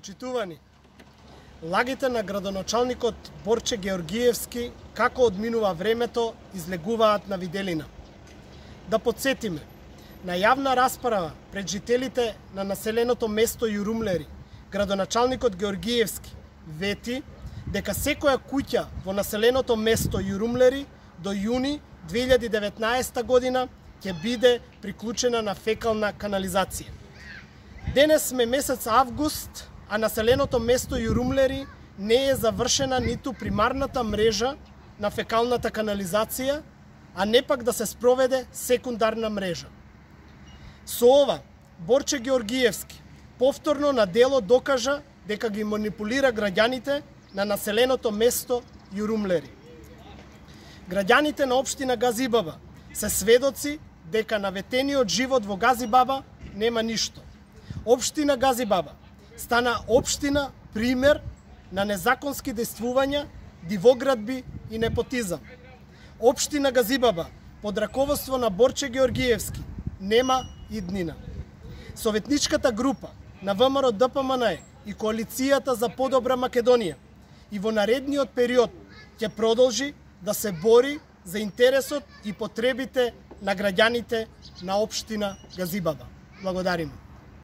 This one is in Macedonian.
Почитувани, лагите на градоначалникот Борче Георгиевски, како одминува времето, излегуваат на виделина. Да подсетиме, на јавна расправа пред жителите на населеното место Јурумлери, градоначалникот Георгиевски вети дека секоја куќа во населеното место Јурумлери до јуни 2019 година ќе биде приклучена на фекална канализација. Денес сме месец август, а населеното место Јурумлери не е завршена ниту примарната мрежа на фекалната канализација, а не пак да се спроведе секундарна мрежа. Со ова, Борче Георгиевски повторно на дело докажа дека ги манипулира граѓаните на населеното место Јурумлери. Граѓаните на општина Газибаба се сведоци дека на ветениот живот во Газибаба нема ништо. Општина Газибаба стана општина пример на незаконски действувања, дивоградби и непотизам. Општина Газибаба под раководство на Борче Георгиевски нема иднина. Советничката група на ВМРО ДПМН и Коалицијата за подобра Македонија и во наредниот период ќе продолжи да се бори за интересот и потребите на граѓаните на општина Газибаба. Благодариме.